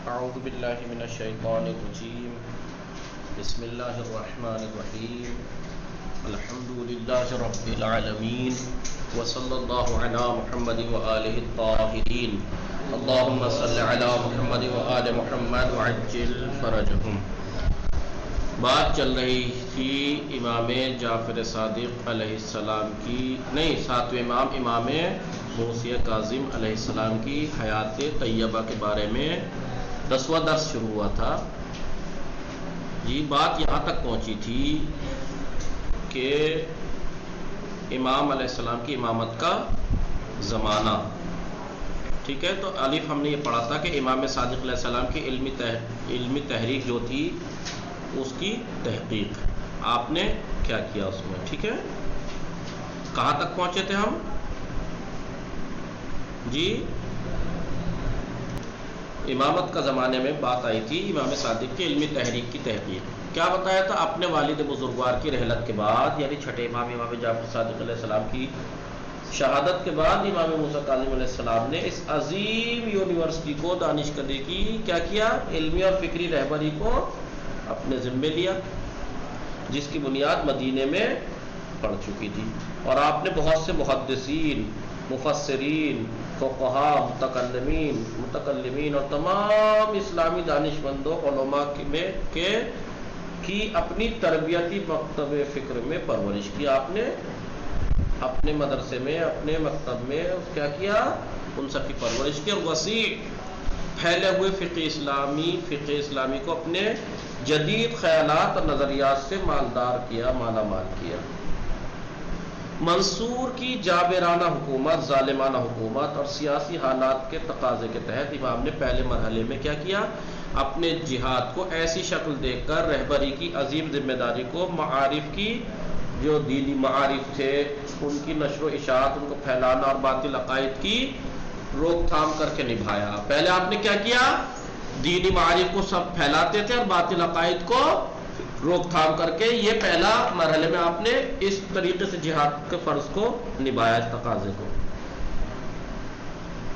اعوذ باللہ من الشیطان الرجیم بسم اللہ الرحمن الرحیم الحمد للہ رب العالمین وصلی اللہ علی محمد وآلہ الطاہرین اللہم صلی علی محمد وآل محمد وعجل فرجہم۔ بات چل رہی تھی امام جعفر صادق علیہ السلام کی، نہیں، ساتویں امام موسیٰ کاظم علیہ السلام کی حیات طیبہ کے بارے میں 10واں درس شروع ہوا تھا جی۔ بات یہاں تک پہنچی تھی کہ امام علیہ السلام کی امامت کا زمانہ، ٹھیک ہے۔ تو الف ہم نے یہ پڑھا تھا کہ امام صادق علیہ السلام کی علمی تحریک جو تھی اس کی تحقیق آپ نے کیا کیا اس میں، ٹھیک ہے۔ کہاں تک پہنچے تھے ہم جی؟ امامت کا زمانے میں بات آئی تھی امام صادق کی علمی تحریک کی تحقیق۔ کیا بتایا تھا؟ اپنے والد بزرگوار کی رحلت کے بعد، یعنی چھٹے امام جعفر صادق علیہ السلام کی شہادت کے بعد امام موسیٰ کاظم علیہ السلام نے اس عظیم یونیورسٹی کو، دانش کدے کی کیا کیا، علمی اور فکری رہبری کو اپنے ذمے لیا، جس کی بنیاد مدینے میں پڑ چکی تھی۔ اور آپ نے بہت سے محدثین، مفسرین، فقہاء، متکلمین اور تمام اسلامی دانشمندوں علماء کی اپنی تربیتی مکتب فکر میں پرورش کی۔ آپ نے اپنے مدرسے میں، اپنے مکتب میں کیا کیا، ان سب کی پرورش کی، اور وسیع پھیلے ہوئے فقہ اسلامی کو اپنے جدید خیالات اور نظریات سے مالدار کیا، مالا مال کیا۔ منصور کی جابرانہ حکومت، ظالمانہ حکومت اور سیاسی حالات کے تقاضے کے تحت امام نے پہلے مرحلے میں کیا کیا، اپنے جہاد کو ایسی شکل دے کر رہبری کی عظیم ذمہ داری کو معارف کی، جو دینی معارف تھے ان کی نشر و اشاعت، ان کو پھیلانا اور باطل عقائد کی روک تھام کر کے نبھایا۔ پہلے آپ نے کیا کیا، دینی معارف کو سب پھیلاتے تھے اور باطل عقائد کو روک تھام کر کے، یہ پہلا مرحلے میں آپ نے اس طریقے سے جہاد کے فرض کو نبھایا، اس تقاضے کو،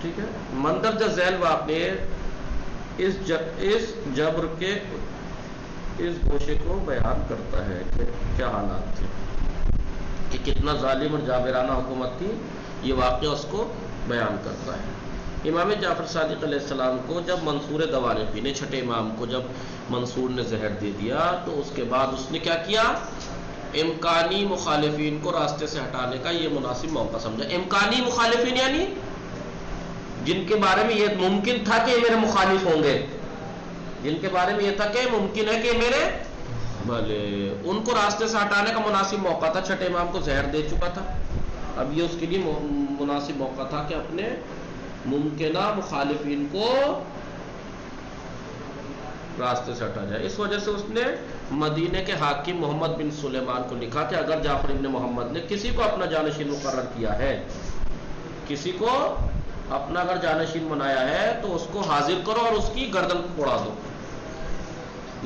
ٹھیک ہے۔ مندرجہ ذیل واقع اس جبر کے اس گوشے کو بیان کرتا ہے کہ کیا حالات تھے، کہ کتنا ظالم اور جابرانہ حکومت تھی، یہ واقعہ اس کو بیان کرتا ہے۔ امام جعفر صادق علیہ السلام کو جب منصور دوانقی نے، چھٹے امام کو جب منصور نے زہر دے دیا، تو اس کے بعد اس نے کیا کیا، امکانی مخالفین کو راستے سے ہٹانے کا یہ مناسب موقع سمجھا۔ امکانی مخالفین یعنی جن کے بارے میں یہ ممکن تھا کہ یہ میرے مخالف ہوں گے، جن کے بارے میں یہ تھا کہ ممکن ہے کہ میرے بھلے، ان کو راستے سے ہٹانے کا مناسب موقع تھا۔ چھٹے امام کو زہر دے چکا تھا، اب یہ اس کے لیے مناسب موقع تھا کہ اپنے ممکنہ مخالفین کو راستے سے ہٹا جائے۔ اس وجہ سے اس نے مدینے کے حاکم محمد بن سلیمان کو لکھا کہ اگر جعفر ابن محمد نے کسی کو اپنا جانشین مقرر کیا ہے، کسی کو اپنا اگر جانشین بنایا ہے، تو اس کو حاضر کرو اور اس کی گردن اڑا دو۔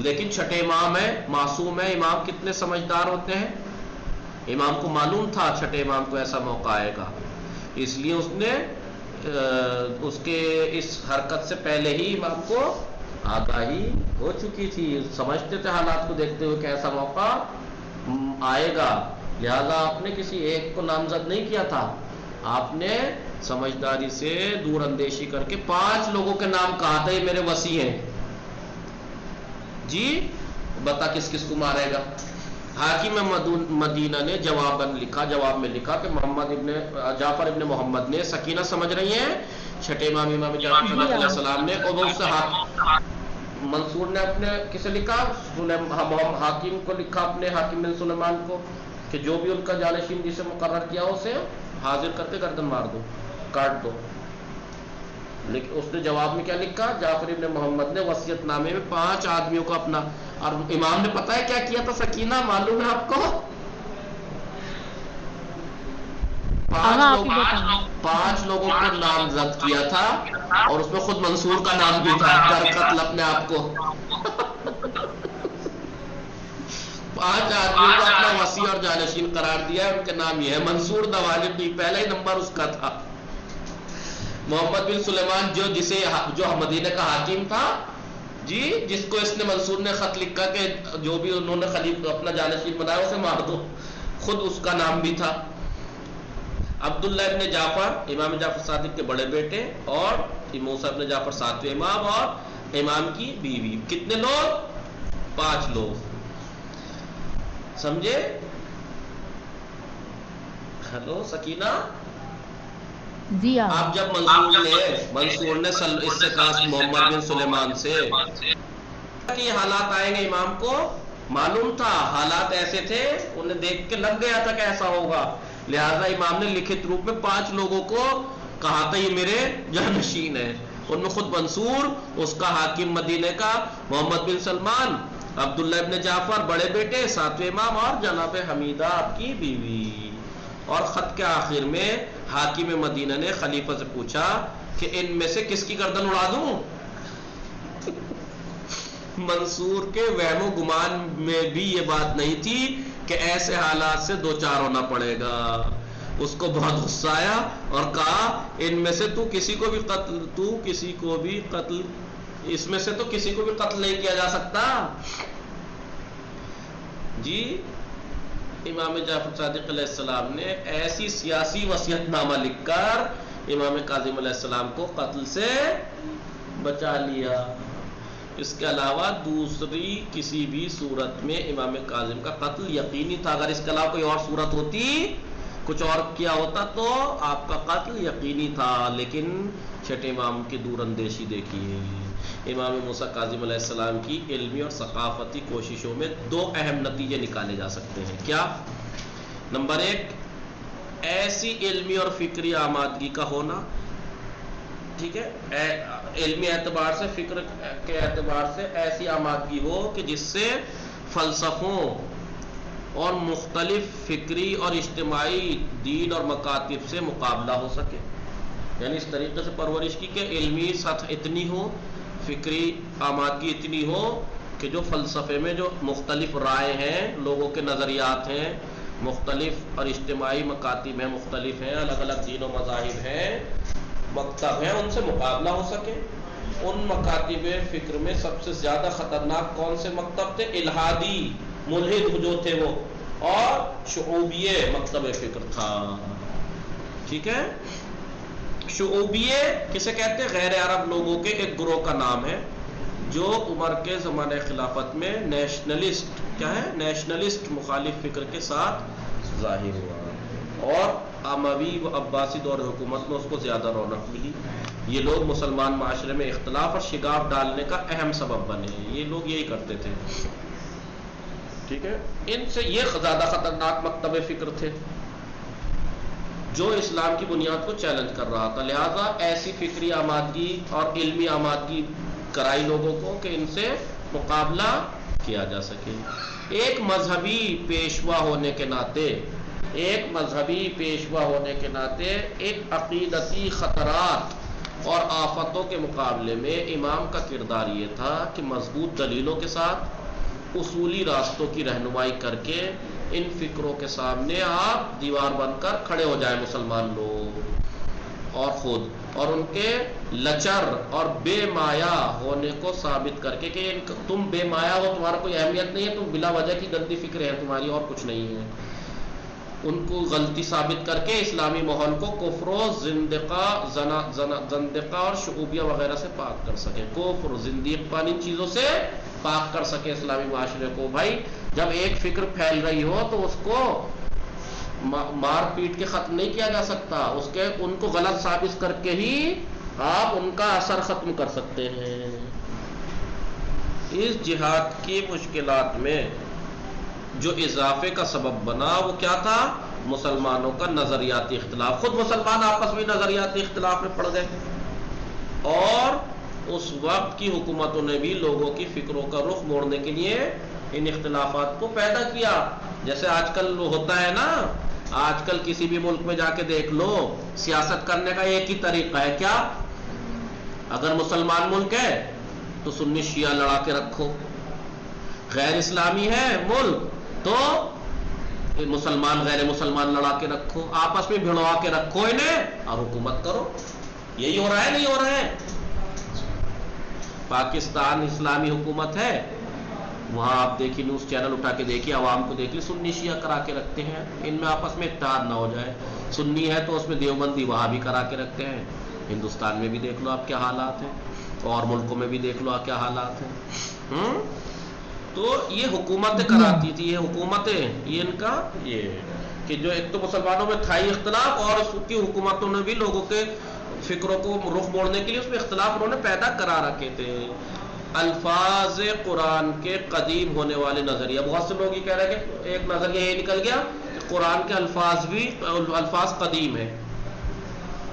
لیکن چھٹے امام ہے، معصوم ہے، امام کتنے سمجھدار ہوتے ہیں، امام کو معلوم تھا چھٹے امام کو ایسا موقع آئے گا، اس لیے اس نے اس کے اس حرکت سے پہلے ہی امام کو آگاہی ہو چکی تھی، سمجھتے تھے حالات کو دیکھتے ہوئے کہ ایسا موقع آئے گا، لہذا آپ نے کسی ایک کو نامزد نہیں کیا تھا، آپ نے سمجھداری سے دور اندیشی کر کے 5 لوگوں کے نام کہا تھا، یہ میرے وصی ہیں جی، بتا کس کس کو مارے گا۔ حاکم مدینہ نے جواب میں لکھا کہ جعفر ابن محمد نے، سکینہ سمجھ رہی ہیں، چھٹے امام جعفر علیہ السلام نے، اور اس سے منصور نے اپنے کسے لکھا، حاکم کو لکھا، اپنے حاکم بن سلیمان کو، کہ جو بھی ان کا جانشین جسے مقرر کیا اسے حاضر کر کے گردن مار دو، کاٹ دو۔ لیکن اس نے جواب میں کیا لکھا، جعفر ابن محمد نے وصیت نامے میں 5 آدمیوں کو اپنا، اور امام نے پتہ ہے کیا کیا تھا سکینہ، معلوم ہے آپ کو، 5 لوگوں کو نامزد کیا تھا، اور اس میں خود منصور کا نام بھی تھا، کر قتل اپنے آپ کو۔ 5 آدمیوں کو اپنا وصی اور جانشین قرار دیا، ان کے نام یہ ہے، منصور دوانقی، پہلا ہی نمبر اس کا تھا۔ محمد بن سلیمان جو مدینہ کا حاکم تھا جی، جس کو اس نے منصور نے خط لکھا کہ جو بھی انہوں نے خلیفہ اپنا جانشین بنایا اسے مار دو، خود اس کا نام بھی تھا عبداللہ ابن جعفر، امام جعفر صادق کے بڑے بیٹے، اور موسیٰ ابن جعفر ساتویں امام، اور امام کی بیوی. کتنے لوگ؟ 5 لوگ. سمجھے؟ ہلو سکینہ، جی آپ جب منصور نے اس سے کہا محمد بن سلیمان سے کہ یہ حالات آئیں گے، امام کو معلوم تھا حالات ایسے تھے، انہیں دیکھ کے لگ گیا تھا کہ ایسا ہوگا، لہذا امام نے لکھت روپ میں 5 لوگوں کو کہا تھا یہ میرے جانشین ہیں. ان میں خود منصور، اس کا حاکم مدینے کا محمد بن سلمان، عبداللہ ابن جعفر بڑے بیٹے 7ویں امام، اور جناب حمیدہ آپ کی بیوی. اور خط کے آخر میں حاکم مدینہ نے خلیفہ سے پوچھا کہ ان میں سے کس کی گردن اڑا دوں؟ منصور کے وہم و گمان میں بھی یہ بات نہیں تھی کہ ایسے حالات سے دوچار ہونا پڑے گا. اس کو بہت غصہ آیا اور کہا ان میں سے تو کسی کو بھی قتل اس میں سے تو کسی کو بھی قتل نہیں کیا جا سکتا. جی، امام جعفر صادق علیہ السلام نے ایسی سیاسی وصیت نامہ لکھ کر امام کاظم علیہ السلام کو قتل سے بچا لیا. اس کے علاوہ دوسری کسی بھی صورت میں امام کاظم کا قتل یقینی تھا. اگر اس کے علاوہ کوئی اور صورت ہوتی، کچھ اور کیا ہوتا تو آپ کا قتل یقینی تھا. لیکن چھٹے امام کی دور اندیشی دیکھیے. امام موسیٰ کاظم علیہ السلام کی علمی اور ثقافتی کوششوں میں 2 اہم نتیجے نکالے جا سکتے ہیں. کیا؟ نمبر 1، ایسی علمی اور فکری آمادگی کا ہونا، ٹھیک ہے، علمی اعتبار سے، فکر کے اعتبار سے ایسی آمادگی ہو کہ جس سے فلسفوں اور مختلف فکری اور اجتماعی دین اور مکاتب سے مقابلہ ہو سکے. یعنی اس طریقے سے پرورش کی کہ علمی سطح اتنی ہو، فکری آمادگی اتنی ہو کہ جو فلسفے میں جو مختلف رائے ہیں، لوگوں کے نظریات ہیں، مختلف اور اجتماعی مکاتب ہیں، مختلف ہیں، الگ الگ دین و مذاہب ہیں، مکتب ہیں، ان سے مقابلہ ہو سکے. ان مکاتب فکر میں سب سے زیادہ خطرناک کون سے مکتب تھے؟ الہادی، ملحد جو تھے وہ، اور شعوبیہ مکتب فکر تھا. ٹھیک ہے، شعوبیہ کسے کہتے ہیں؟ غیر عرب لوگوں کے ایک گروہ کا نام ہے جو عمر کے زمانہ خلافت میں نیشنلسٹ، کیا ہے؟ نیشنلسٹ مخالف فکر کے ساتھ ظاہر ہوا، اور اموی و عباسی دور حکومت میں اس کو زیادہ رونق ملی. یہ لوگ مسلمان معاشرے میں اختلاف اور شگاف ڈالنے کا اہم سبب بنے. یہ لوگ یہی کرتے تھے. ٹھیک ہے، ان سے یہ زیادہ خطرناک مکتب فکر تھے جو اسلام کی بنیاد کو چیلنج کر رہا تھا. لہذا ایسی فکری آمادگی اور علمی آمادگی کرائی لوگوں کو کہ ان سے مقابلہ کیا جا سکے. ایک مذہبی پیشوا ہونے کے ناطے ایک عقیدتی خطرات اور آفتوں کے مقابلے میں امام کا کردار یہ تھا کہ مضبوط دلیلوں کے ساتھ اصولی راستوں کی رہنمائی کر کے ان فکروں کے سامنے آپ دیوار بن کر کھڑے ہو جائیں مسلمان لوگ، اور خود اور ان کے لچر اور بے مایا ہونے کو ثابت کر کے کہ تم بے مایا ہو، تمہارا کوئی اہمیت نہیں ہے، تم بلا وجہ کی گندی فکر ہے تمہاری، اور کچھ نہیں ہے. ان کو غلطی ثابت کر کے اسلامی ماحول کو کفر و زندقہ اور شعوبیہ وغیرہ سے پاک کر سکے. کفر، زندیق پانی چیزوں سے پاک کر سکے اسلامی معاشرے کو. بھائی جب ایک فکر پھیل رہی ہو تو اس کو مار پیٹ کے ختم نہیں کیا جا سکتا، ان کو غلط ثابت کر کے ہی آپ ان کا اثر ختم کر سکتے ہیں. اس جہاد کی مشکلات میں جو اضافے کا سبب بنا وہ کیا تھا؟ مسلمانوں کا نظریاتی اختلاف. خود مسلمان آپس میں نظریاتی اختلاف میں پڑ گئے، اور اس وقت کی حکومتوں نے بھی لوگوں کی فکروں کا رخ موڑنے کے لیے ان اختلافات کو پیدا کیا. جیسے آج کل ہوتا ہے نا، آج کل کسی بھی ملک میں جا کے دیکھ لو، سیاست کرنے کا ایک ہی طریقہ ہے. کیا؟ اگر مسلمان ملک ہے تو سنی شیعہ لڑا کے رکھو، غیر اسلامی ہے ملک تو مسلمان غیر مسلمان لڑا کے رکھو، آپس میں بھڑوا کے رکھو انہیں اور حکومت کرو. یہی ہو رہا ہے نہیں ہو رہا ہے؟ پاکستان اسلامی حکومت ہے، وہاں آپ دیکھیے نیوز چینل اٹھا کے دیکھیے، عوام کو دیکھ لی، سنی شیعہ کرا کے رکھتے ہیں، ان میں آپس میں اتحاد نہ ہو جائے، سنی ہے تو اس میں دیوبندی وہاں بھی کرا کے رکھتے ہیں، ہندوستان میں بھی دیکھ لو آپ کیا حالات ہیں، اور ملکوں میں بھی دیکھ لو آپ کیا حالات ہیں۔ تو یہ حکومتیں کراتی تھی، یہ حکومتیں، یہ ان کا یہ کہ جو ایک تو مسلمانوں میں تھا ہی اختلاف، اور اس کی حکومتوں نے بھی لوگوں کے فکروں کو رخ موڑنے کے لیے اس میں اختلاف انہوں نے پیدا کرا رکھے تھے۔ الفاظ قرآن کے قدیم ہونے والے نظریہ، بہت سے لوگ یہ کہہ رہے ہیں کہ ایک نظریہ یہ نکل گیا کہ قرآن کے الفاظ قدیم ہیں۔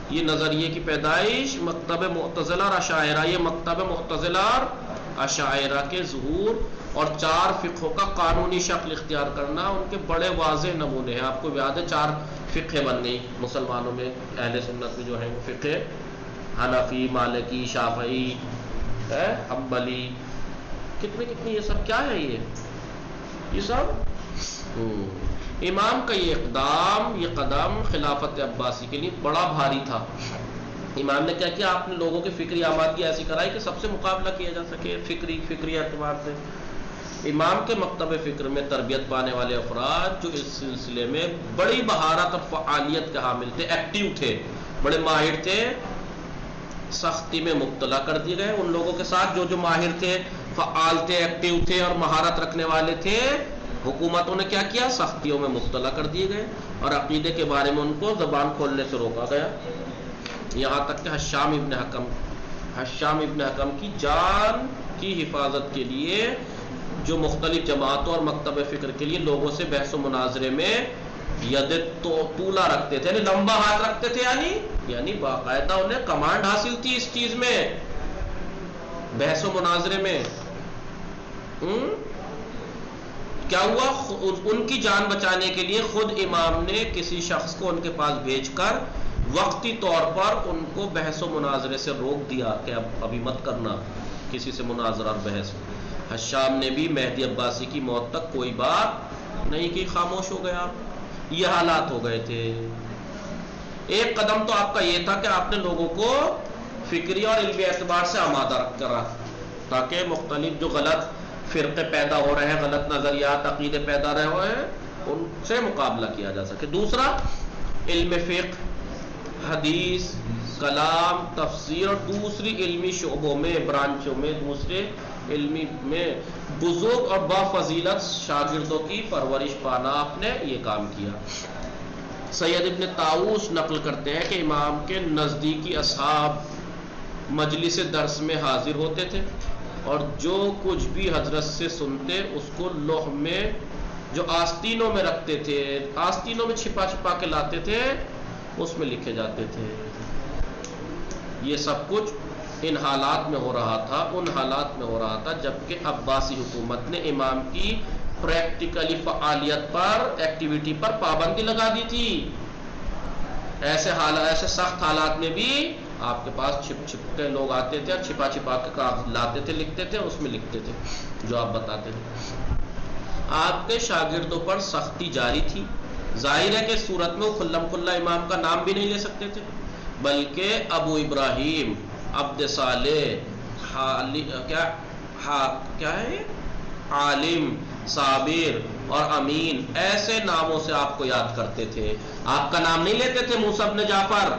یہ نظریے کی پیدائش مکتب معتزلہ اور اشاعرہ، یہ مکتب معتزلہ اور اشاعرہ کے ظہور اور 4 فقہوں کا قانونی شکل اختیار کرنا ان کے بڑے واضح نمونے ہیں۔ آپ کو یاد ہے 4 فقہ بن گئی مسلمانوں میں، اہل سنت میں جو ہیں وہ فقہ، حنفی، مالکی، شافعی، حنبلی، کتنے یہ سب کیا ہے، یہ سب امام کا یہ قدم خلافت عباسی کے لیے بڑا بھاری تھا۔ امام نے کیا کیا، آپ نے لوگوں کی فکری آمادگی ایسی کرائی کہ سب سے مقابلہ کیا جا سکے فکری اعتبار سے۔ امام کے مکتب فکر میں تربیت پانے والے افراد جو اس سلسلے میں بڑی مہارت اور فعالیت کے حامل تھے، ایکٹیو تھے، بڑے ماہر تھے، سختی میں مبتلا کر دیے گئے۔ ان لوگوں کے ساتھ جو ماہر تھے، فعال تھے، ایکٹیو تھے اور مہارت رکھنے والے تھے، حکومتوں نے کیا کیا، سختیوں میں مبتلا کر دیے گئے، اور عقیدے کے بارے میں ان کو زبان کھولنے سے روکا گیا، یہاں تک کہ حشام ابن حکم کی جان کی حفاظت کے لیے جو مختلف جماعتوں اور مکتب فکر کے لیے لوگوں سے بحث و مناظرے میں ید طولا رکھتے تھے، یعنی لمبا ہاتھ رکھتے تھے، یعنی باقاعدہ انہیں کمانڈ حاصل تھی اس چیز میں، بحث و مناظرے میں۔ کیا ہوا، ان کی جان بچانے کے لیے خود امام نے کسی شخص کو ان کے پاس بھیج کر وقتی طور پر ان کو بحث و مناظرے سے روک دیا کہ ابھی مت کرنا کسی سے مناظرہ اور بحث۔ حشام نے بھی مہدی عباسی کی موت تک کوئی بات نہیں کی، خاموش ہو گیا۔ یہ حالات ہو گئے تھے۔ ایک قدم تو آپ کا یہ تھا کہ آپ نے لوگوں کو فکری اور علمی اعتبار سے آمادہ کرا تاکہ مختلف جو غلط فرقے پیدا ہو رہے ہیں، غلط نظریات، عقیدے پیدا رہے ہوئے ہیں، ان سے مقابلہ کیا جا سکے۔ دوسرا، علم فقہ، حدیث، کلام، تفسیر اور دوسری علمی شعبوں میں، برانچوں میں، دوسرے علمی میں بزرگ اور بافضیلت شاگردوں کی پرورش پانا، آپ نے یہ کام کیا۔ سید ابن طاووس نقل کرتے ہیں کہ امام کے نزدیکی اصحاب مجلس درس میں حاضر ہوتے تھے اور جو کچھ بھی حضرت سے سنتے اس کو لوح میں جو آستینوں میں رکھتے تھے، آستینوں میں چھپا کے لاتے تھے، اس میں لکھے جاتے تھے۔ یہ سب کچھ ان حالات میں ہو رہا تھا جبکہ عباسی حکومت نے امام کی پریکٹیکلی فعالیت پر، ایکٹیویٹی پر پابندی لگا دی تھی۔ ایسے سخت حالات میں بھی آپ کے پاس چھپ کے لوگ آتے تھے اور چھپا کے لاتے تھے، لکھتے تھے، اس میں لکھتے تھے جو آپ بتاتے تھے۔ آپ کے شاگردوں پر سختی جاری تھی۔ ظاہر ہے کہ اس صورت میں وہ کھلم کھلا امام کا نام بھی نہیں لے سکتے تھے، بلکہ ابو ابراہیم، عبد صالح، کیا ہے، عالم، صابر اور امین، ایسے ناموں سے آپ کو یاد کرتے تھے۔ آپ کا نام نہیں لیتے تھے موسیٰ بن جعفر،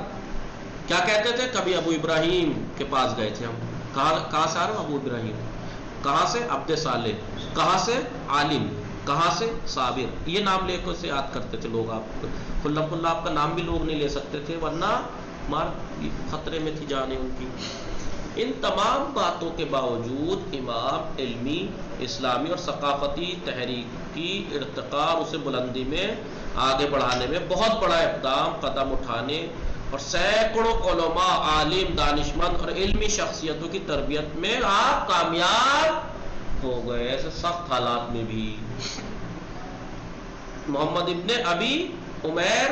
کیا کہتے تھے، کبھی ابو ابراہیم کے پاس گئے تھے ہم، کہاں سے آ رہا ہوں، ابو ابراہیم، کہاں سے، عبد صالح، کہاں سے، عالم، کہاں سے، صابر، یہ نام لے کر سے یاد کرتے تھے لوگ آپ کو۔ کھلا کھلا آپ کا نام بھی لوگ نہیں لے سکتے تھے، ورنہ مار خطرے میں تھی جانیں ان کی۔ ان تمام باتوں کے باوجود امام علمی، اسلامی اور ثقافتی تحریک کی ارتقاء، اسے بلندی میں آگے بڑھانے میں بہت بڑا قدم اٹھانے اور سینکڑوں علماء، عالم، دانشمند اور علمی شخصیتوں کی تربیت میں آپ کامیاب ہو گئے، ایسے سخت حالات میں بھی۔ محمد ابن ابی عمیر،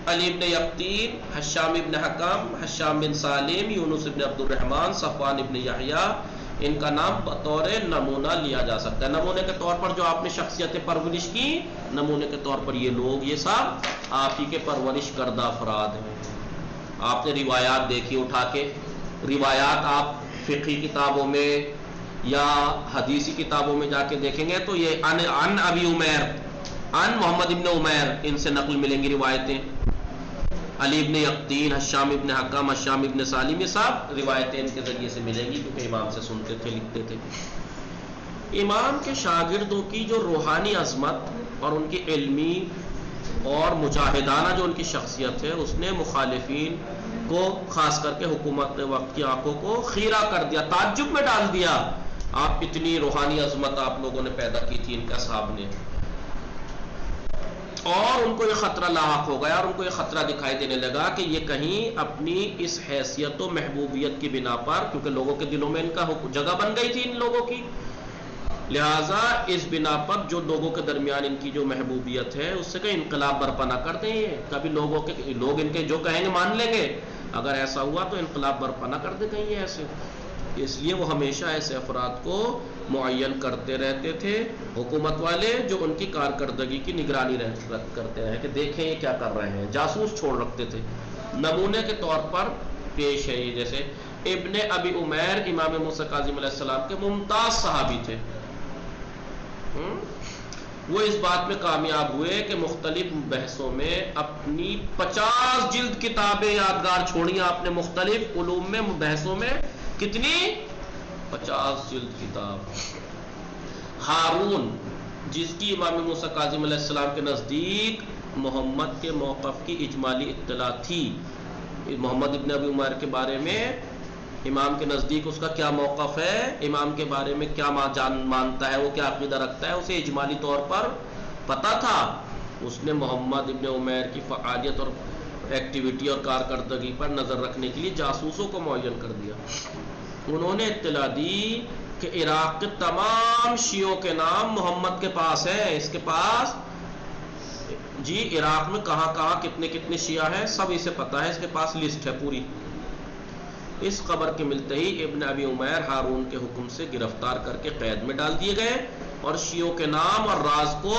علی ابن یقطین، حشام ابن حکم، حشام بن سالم، یونس ابن عبد الرحمن، صفوان ابن یحییٰ، ان کا نام بطور نمونہ لیا جا سکتا ہے۔ نمونے کے طور پر جو آپ نے شخصیت پرورش کی، نمونے کے طور پر یہ لوگ، یہ سب آپ ہی کے پرورش کردہ افراد ہیں، آپ نے روایات دیکھی اٹھا کے، روایات آپ فقہی کتابوں میں یا حدیثی کتابوں میں جا کے دیکھیں گے تو یہ ان ابی عمیر، ان محمد ابن عمیر، ان سے نقل ملیں گی روایتیں، علی ابن یقطین، حشام ابن حکم، حشام ابن سالم، یہ سب روایتیں ان کے ذریعے سے ملیں گی کیونکہ امام سے سنتے تھے، لکھتے تھے۔ امام کے شاگردوں کی جو روحانی عظمت اور ان کی علمی اور مجاہدانہ جو ان کی شخصیت ہے، اس نے مخالفین کو خاص کر کے حکومت وقت کی آنکھوں کو خیرہ کر دیا، تعجب میں ڈال دیا۔ آپ اتنی روحانی عظمت آپ لوگوں نے پیدا کی تھی ان کے اصحاب نے، اور ان کو یہ خطرہ لاحق ہو گیا، اور ان کو یہ خطرہ دکھائی دینے لگا کہ یہ کہیں اپنی اس حیثیت و محبوبیت کی بنا پر، کیونکہ لوگوں کے دلوں میں ان کا جگہ بن گئی تھی ان لوگوں کی، لہٰذا اس بنا پر جو لوگوں کے درمیان ان کی جو محبوبیت ہے اس سے کہیں انقلاب برپا نہ کر دیں، کبھی لوگ ان کے جو کہیں گے مان لیں گے، اگر ایسا ہوا تو انقلاب برپا نہ کر دیں کہیں ایسے۔ اس لیے وہ ہمیشہ ایسے افراد کو معین کرتے رہتے تھے حکومت والے، جو ان کی کارکردگی کی نگرانی کرتے ہیں کہ دیکھیں یہ کیا کر رہے ہیں، جاسوس چھوڑ رکھتے تھے۔ نمونے کے طور پر پیش ہے یہ، جیسے ابن ابی عمیر امام موسیٰ کاظم علیہ السلام کے ممتاز صحابی تھے، وہ اس بات میں کامیاب ہوئے کہ مختلف بحثوں میں اپنی 50 جلد کتابیں یادگار چھوڑی آپ نے، مختلف علوم میں بحثوں میں، کتنی 50 جلد کتاب۔ ہارون، جس کی امام موسیٰ کاظم علیہ السلام کے نزدیک محمد کے موقف کی اجمالی اطلاع تھی، محمد ابن ابی عمیر کے بارے میں امام کے نزدیک اس کا کیا موقف ہے، امام کے بارے میں کیا مانتا ہے، وہ کیا عقیدہ رکھتا ہے، اسے اجمالی طور پر پتا تھا۔ اس نے محمد ابن عمیر کی فعالیت اور ایکٹیویٹی اور کارکردگی پر نظر رکھنے کے لیے جاسوسوں کو معین کر دیا۔ انہوں نے اطلاع دی کہ عراق کے تمام شیعوں کے نام محمد کے پاس ہیں، اس کے پاس جی عراق میں کہاں کہاں کتنے کتنے شیعہ ہیں سب اسے پتا ہے، اس کے پاس لسٹ ہے پوری۔ اس خبر کے ملتے ہی ابن ابی عمیر ہارون کے حکم سے گرفتار کر کے قید میں ڈال دیے گئے، اور شیعوں کے نام اور راز کو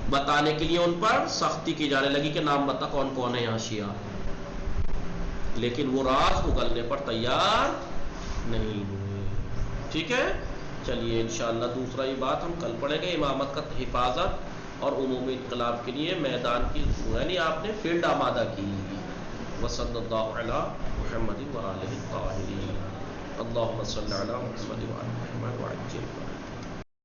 بتانے کے لیے ان پر سختی کی جانے لگی کہ نام بتا کون کون ہے یہاں شیعہ، لیکن وہ راز اگلنے پر تیار نہیں ہوئے۔ ٹھیک ہے، چلیے انشاءاللہ دوسرا یہ بات ہم کل پڑھیں گے، امامت کا حفاظت اور عمومی انقلاب کے لیے میدان کی، یعنی آپ نے فیلڈ آمادہ کی۔ وصلی اللہ علی محمد وآلہ الطاہرین، اللہم صلی علی محمد وآلہ محمد وعجل